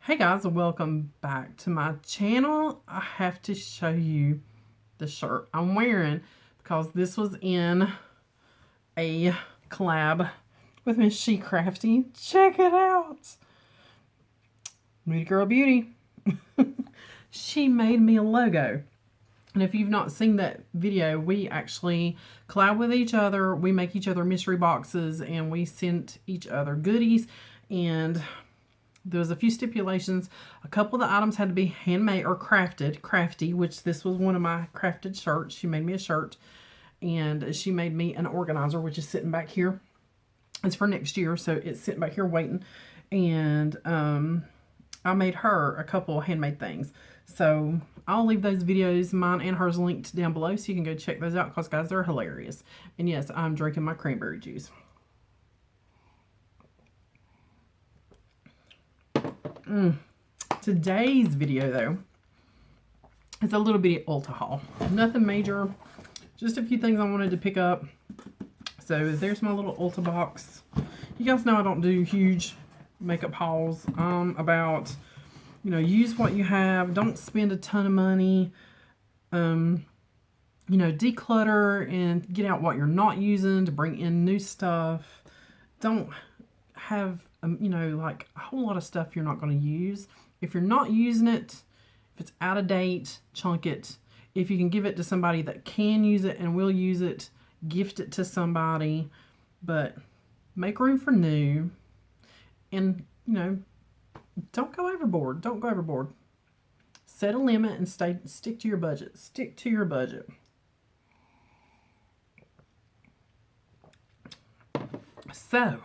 Hey guys, welcome back to my channel. I have to show you the shirt I'm wearing because this was in a collab with Miss She Crafty. Check it out. Moody Girl Beauty. She made me a logo. And if you've not seen that video, we actually collab with each other. We make each other mystery boxes and we send each other goodies. And there was a few stipulations. A couple of the items had to be handmade or crafty, which this was one of my crafted shirts. She made me a shirt, and she made me an organizer, which is sitting back here. It's for next year, so it's sitting back here waiting. And I made her a couple of handmade things. So I'll leave those videos, mine and hers, linked down below, so you can go check those out because, guys, they're hilarious. And yes, I'm drinking my cranberry juice. Today's video, though, is a little bit of Ulta haul. Nothing major, just a few things I wanted to pick up. So there's my little Ulta box. You guys know I don't do huge makeup hauls. About, use what you have. Don't spend a ton of money. Declutter and get out what you're not using to bring in new stuff. Don't have like a whole lot of stuff you're not going to use. If you're not using it, if it's out of date, chunk it. If you can give it to somebody that can use it and will use it, gift it to somebody. But make room for new. And, don't go overboard. Don't go overboard. Set a limit and stick to your budget. Stick to your budget. So,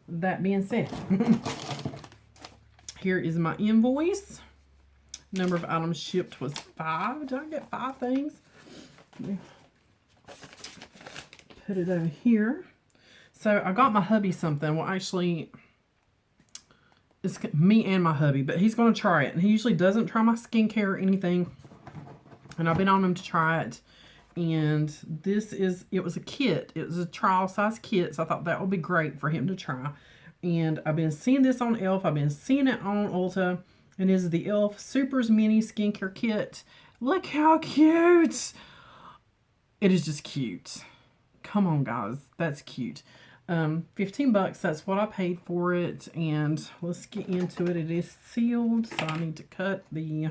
that being said, here is my invoice. Number of items shipped was 5. Did I get 5 things? Put it over here. So I got my hubby something. Well, actually, it's me and my hubby, but he's going to try it. And he usually doesn't try my skincare or anything. And I've been on him to try it. And it was a kit. It was a trial size kit. So I thought that would be great for him to try. And I've been seeing this on e.l.f. I've been seeing it on Ulta. And it is the e.l.f. Super's Mini Skincare Kit. Look how cute. It is just cute. Come on, guys. That's cute. $15. That's what I paid for it. And let's get into it. It is sealed. So I need to cut the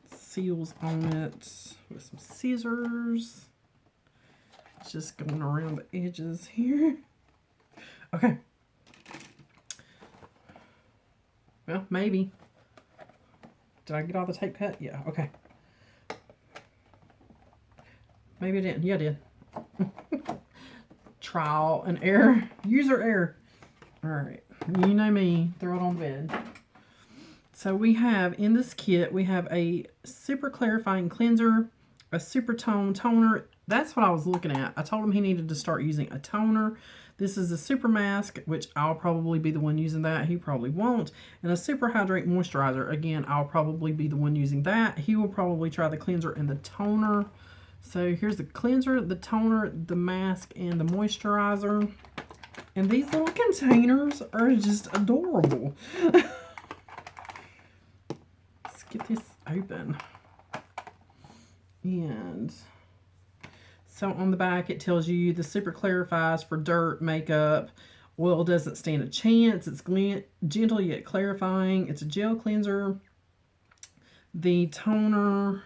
seals on it with some scissors. Just going around the edges here. Okay. Well, maybe. Did I get all the tape cut? Yeah, okay. Maybe I didn't. Yeah, I did. Trial and error. User error. Alright. You know me. Throw it on the bed. So we have, in this kit, we have a super clarifying cleanser, a super tone toner. That's what I was looking at. I told him he needed to start using a toner. This is a super mask, which I'll probably be the one using that. He probably won't. And a super hydrate moisturizer. Again, I'll probably be the one using that. He will probably try the cleanser and the toner. So here's the cleanser, the toner, the mask, and the moisturizer. And these little containers are just adorable. Let's get this open. And so on the back, it tells you the super clarifies for dirt, makeup. Oil doesn't stand a chance. It's gentle yet clarifying. It's a gel cleanser. The toner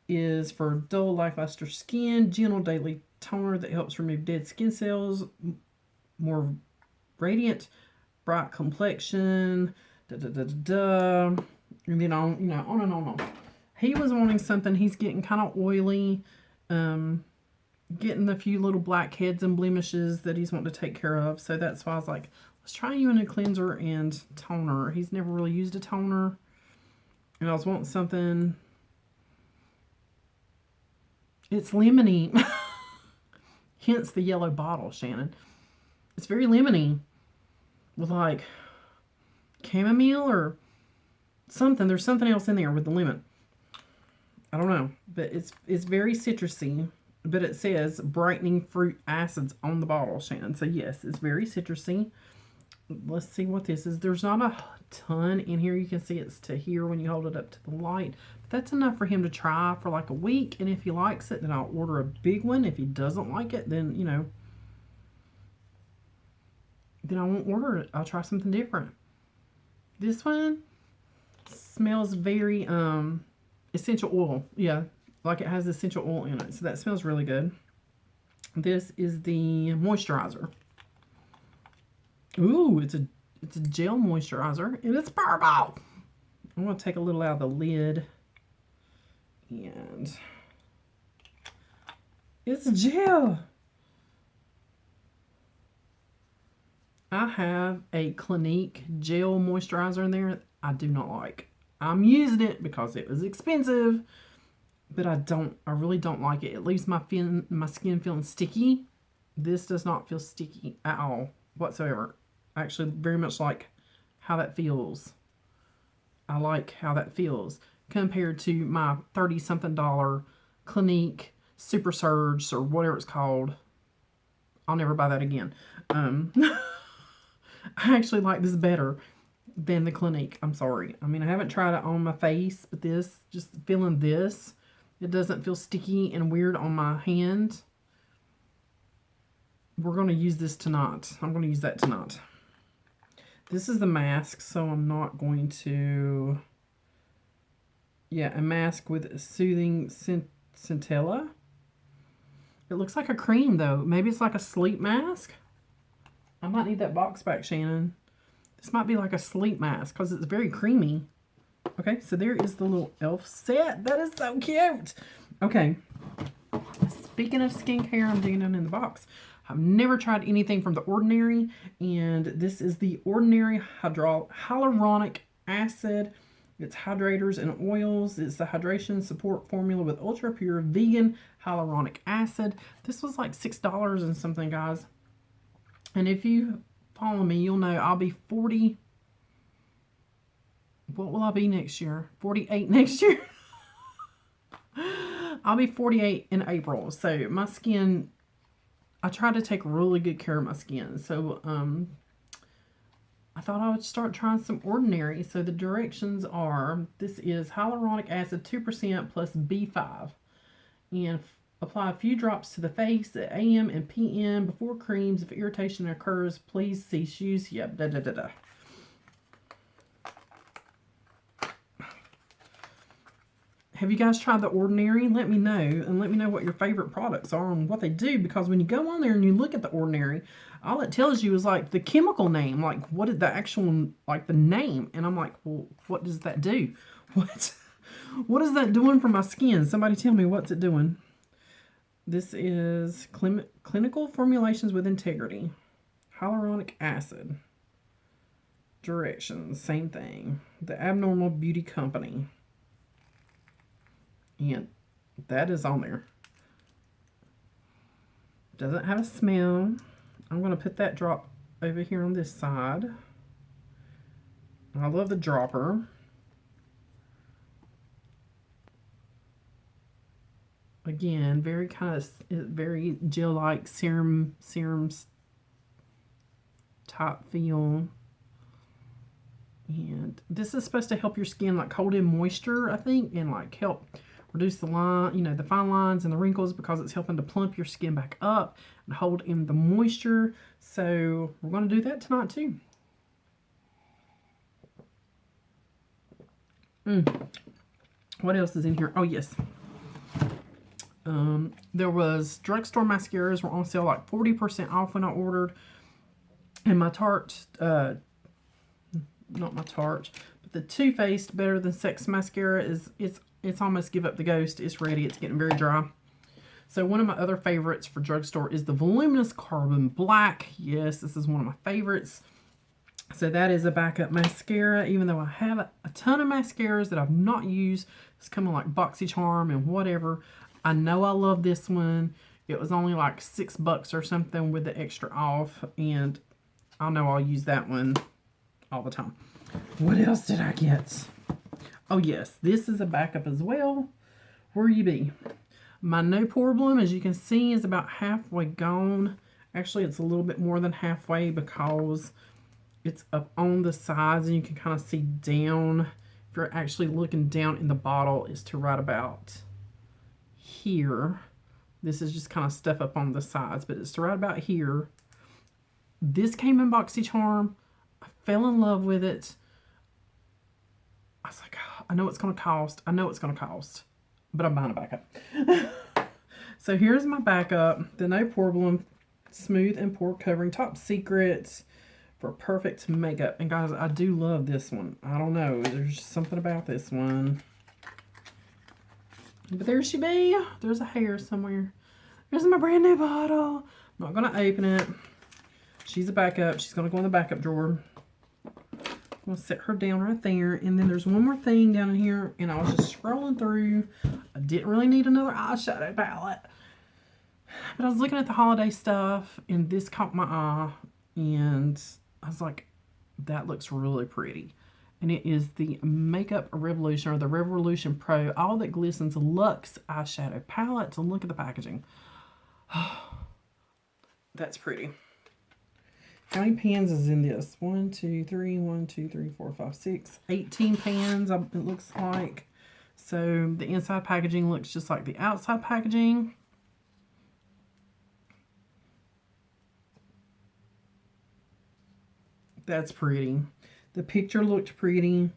is for dull, lackluster skin. Gentle daily toner that helps remove dead skin cells. More radiant, bright complexion. And then on, on and on. He was wanting something. He's getting kind of oily. Getting a few little blackheads and blemishes that he's wanting to take care of. So that's why I was like, let's try you in a cleanser and toner. He's never really used a toner. And I was wanting something. It's lemony. Hence the yellow bottle, Shannon. It's very lemony. With like chamomile or something. There's something else in there with the lemon. I don't know. But it's very citrusy. But it says brightening fruit acids on the bottle, Shannon. So yes, it's very citrusy. let's see what this is. There's not a ton in here. You can see it's to here when you hold it up to the light. But that's enough for him to try for like a week. And if he likes it, then I'll order a big one. If he doesn't like it, then, you know, then I won't order it. I'll try something different. This one smells very essential oil. Yeah, like it has essential oil in it. So that smells really good. This is the moisturizer. Ooh, it's a gel moisturizer, and it's purple. I'm going to take a little out of the lid, and it's gel. I have a Clinique gel moisturizer in there I do not like. I'm using it because it was expensive, but I really don't like it. It leaves my skin feeling sticky. This does not feel sticky at all whatsoever. I actually very much like how that feels. I like how that feels compared to my $30-something Clinique Super Surge or whatever it's called. I'll never buy that again. I actually like this better than the Clinique. I'm sorry. I mean, I haven't tried it on my face, but this, just feeling this, it doesn't feel sticky and weird on my hand. We're going to use this tonight. I'm going to use that tonight. This is the mask, so I'm not going to... Yeah, a mask with soothing centella. It looks like a cream, though. Maybe it's like a sleep mask. I might need that box back, Shannon. This might be like a sleep mask because it's very creamy. Okay, so there is the little elf set. That is so cute. Okay. Speaking of skincare, I'm digging down in the box. I've never tried anything from The Ordinary, and this is the Ordinary Hyaluronic Acid. It's hydrators and oils. It's the hydration support formula with ultra pure vegan hyaluronic acid. This was like $6 and something, guys. And if you follow me, you'll know I'll be 40. What will I be next year? 48 next year? I'll be 48 in April. So my skin, I try to take really good care of my skin. So I thought I would start trying some Ordinary. So the directions are, this is hyaluronic acid 2% plus B5. And apply a few drops to the face at AM and PM before creams. If irritation occurs, please cease use. Yep, da-da-da-da. Have you guys tried The Ordinary? Let me know, and let me know what your favorite products are and what they do, because when you go on there and you look at The Ordinary, all it tells you is like the chemical name, like what is the actual, like the name, and I'm like, well, what does that do? What is that doing for my skin? Somebody tell me, what's it doing? This is Clinical Formulations with Integrity. Hyaluronic acid. Directions, same thing. The Abnormal Beauty Company. And that is on there. Doesn't have a smell. I'm going to put that drop over here on this side. I love the dropper. Again, very very gel-like serum type feel. And this is supposed to help your skin like hold in moisture, I think, and like help reduce the line, you know, the fine lines and the wrinkles, because it's helping to plump your skin back up and hold in the moisture. So we're going to do that tonight too. What else is in here? Oh, yes. There was drugstore mascaras were on sale like 40% off when I ordered. And my Tarte, not my Tarte, but the Too Faced Better Than Sex mascara it's almost give up the ghost. It's ready. It's getting very dry. So one of my other favorites for drugstore is the Voluminous Carbon Black. Yes, this is one of my favorites. So that is a backup mascara, even though I have a ton of mascaras that I've not used. It's coming like BoxyCharm and whatever. I know I love this one. It was only like $6 or something with the extra off, and I know I'll use that one all the time. What else did I get? Oh yes, this is a backup as well. Where you be? My No Pore Bloom, as you can see, is about halfway gone. Actually, it's a little bit more than halfway because It's up on the sides and you can kind of see down. If you're actually looking down in the bottle, is to right about here. This is just kind of stuff up on the sides, but it's to right about here. This came in BoxyCharm. I fell in love with it. I was like, oh, I know it's going to cost. I know it's going to cost. But I'm buying a backup. So here's my backup. The No Problem Smooth and Pore Covering Top Secret for perfect makeup. And guys, I do love this one. I don't know. There's something about this one. But there she be. There's a hair somewhere. There's my brand new bottle. I'm not going to open it. She's a backup. She's going to go in the backup drawer. I'm going to set her down right there. And then there's one more thing down in here. And I was just scrolling through. I didn't really need another eyeshadow palette. But I was looking at the holiday stuff. And this caught my eye. And I was like, that looks really pretty. And it is the Makeup Revolution, or the Revolution Pro All That Glistens Luxe Eyeshadow Palette. And look at the packaging. That's pretty. How many pans is in this? 1, 2, 3, 1, 2, 3, 4, 5, 6. 18 pans, it looks like. So the inside packaging looks just like the outside packaging. That's pretty. The picture looked pretty.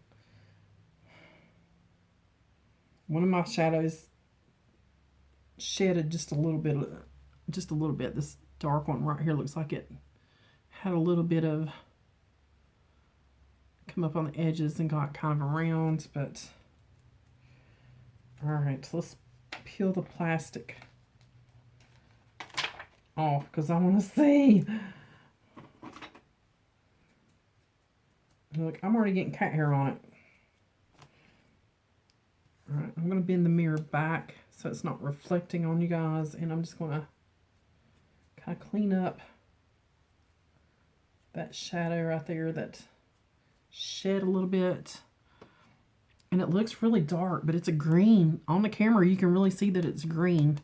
One of my shadows shedded just a little bit. This dark one right here looks like it had a little bit of come up on the edges and got kind of around, but all right, so let's peel the plastic off because I want to see. Look, I'm already getting cat hair on it. All right, I'm going to bend the mirror back so it's not reflecting on you guys, and I'm just going to kind of clean up that shadow right there that shed a little bit. And it looks really dark, but it's a green. On the camera, you can really see that it's green.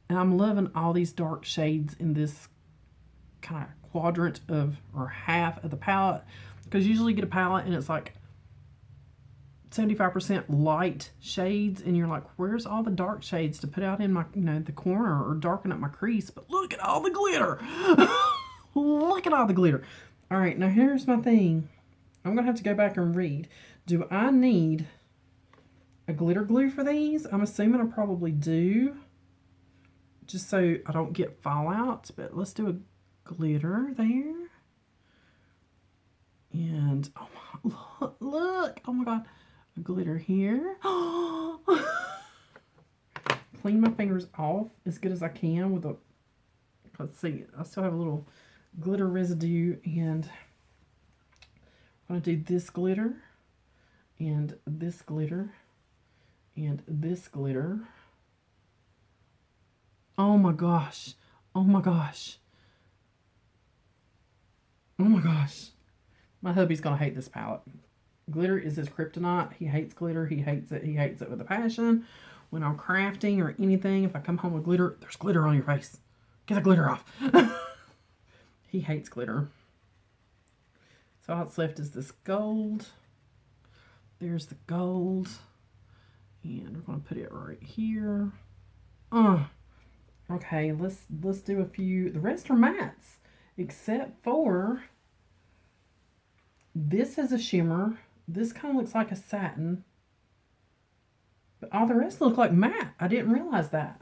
And I'm loving all these dark shades in this kind of quadrant of, or half of the palette. Because usually you get a palette and it's like 75% light shades, and you're like, where's all the dark shades to put out in my, the corner or darken up my crease? But look at all the glitter. Look at all the glitter. All right, now here's my thing. I'm going to have to go back and read. Do I need a glitter glue for these? I'm assuming I probably do. Just so I don't get fallout. But let's do a glitter there. And, oh, look. Oh, my God. A glitter here. Clean my fingers off as good as I can with a, let's see, I still have a little glitter residue, and I'm going to do this glitter, and this glitter, and this glitter. Oh my gosh. Oh my gosh. Oh my gosh. My hubby's going to hate this palette. Glitter is his kryptonite. He hates glitter. He hates it. He hates it with a passion. When I'm crafting or anything, if I come home with glitter, there's glitter on your face. Get the glitter off. He hates glitter. So all that's left is this gold. There's the gold. And we're going to put it right here. Okay, let's do a few. The rest are mattes. Except for this has a shimmer. This kind of looks like a satin. But all the rest look like matte. I didn't realize that.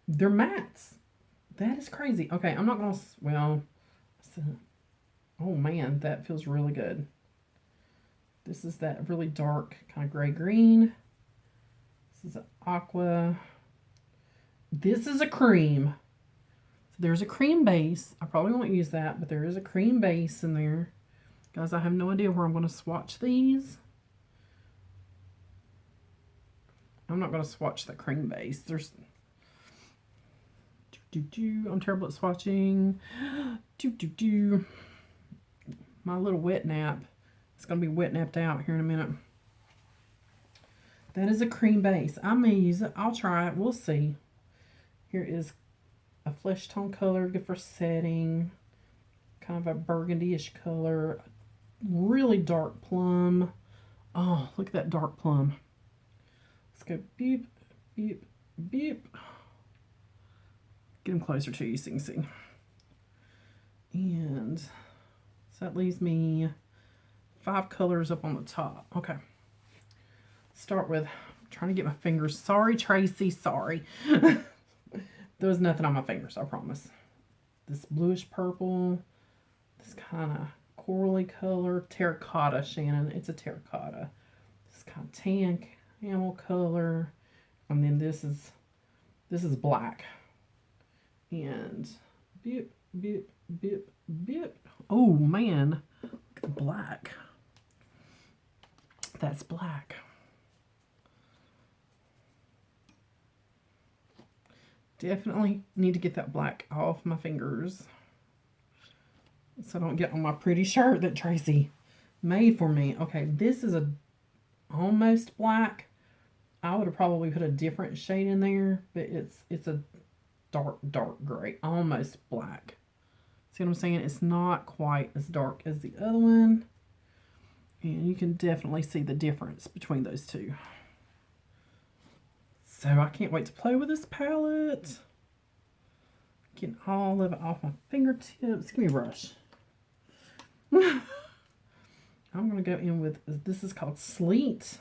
They're mattes. That is crazy. Okay, I'm not going to, well, oh man, that feels really good. This is that really dark kind of gray-green. This is an aqua. This is a cream. So there's a cream base. I probably won't use that, but there is a cream base in there. Guys, I have no idea where I'm going to swatch these. I'm not going to swatch the cream base. There's... I'm terrible at swatching. My little wet nap. It's going to be wet napped out here in a minute. That is a cream base. I may use it. I'll try it. We'll see. Here is a flesh tone color, good for setting. Kind of a burgundy-ish color. Really dark plum. Oh, look at that dark plum. Let's go beep, beep, beep. Get them closer to you so you can see. And so that leaves me 5 colors up on the top. Okay. Start with, I'm trying to get my fingers. Sorry, Tracy, sorry. There was nothing on my fingers, I promise. This bluish purple, this kind of corally color, terracotta, Shannon. It's a terracotta. This kind of tan camel color, and then this is black. And beep, beep, beep, beep. Oh man, look at the black. That's black. Definitely need to get that black off my fingers so I don't get on my pretty shirt that Tracy made for me. Okay, this is a almost black. I would have probably put a different shade in there, but it's a dark gray, almost black. See what I'm saying? It's not quite as dark as the other one, and you can definitely see the difference between those two. So I can't wait to play with this palette. Getting all of it off my fingertips. Give me a brush. I'm going to go in with, this is called Sleet.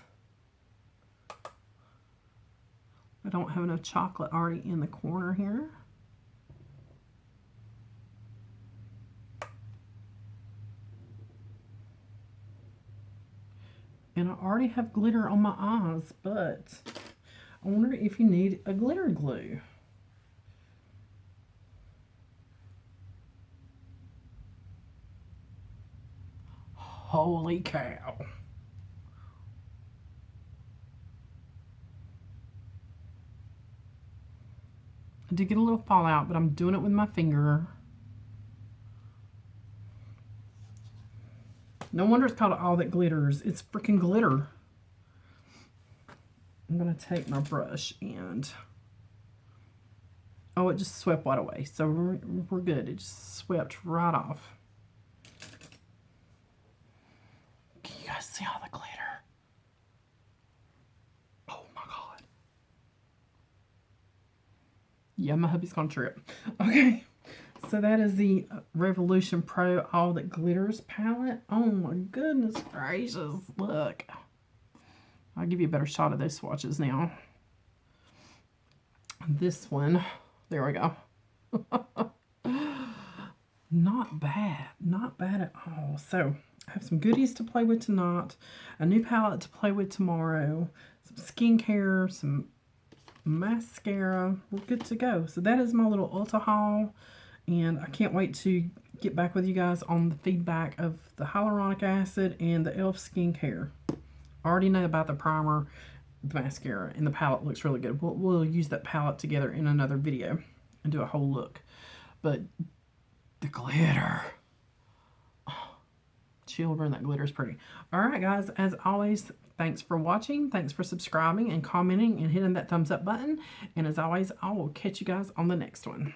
I don't have enough chocolate already in the corner here. And I already have glitter on my eyes, but I wonder if you need a glitter glue. Holy cow. I did get a little fallout, but I'm doing it with my finger. No wonder it's called All That Glitters. It's freaking glitter. I'm going to take my brush and... Oh, it just swept right away. So we're good. It just swept right off. Can you guys see all the glitter? Oh my God. Yeah, my hubby's gonna trip. Okay. So that is the Revolution Pro All That Glitters palette. Oh my goodness gracious. Look. I'll give you a better shot of those swatches now. This one. There we go. Not bad. Not bad at all. So I have some goodies to play with tonight. A new palette to play with tomorrow. Some skincare. Some mascara. We're good to go. So that is my little Ulta haul. And I can't wait to get back with you guys on the feedback of the hyaluronic acid and the e.l.f. skincare. I already know about the primer, the mascara, and the palette looks really good. We'll use that palette together in another video and do a whole look. But the glitter. Oh, children, that glitter is pretty. Alright guys, as always, thanks for watching. Thanks for subscribing and commenting and hitting that thumbs up button. And as always, I will catch you guys on the next one.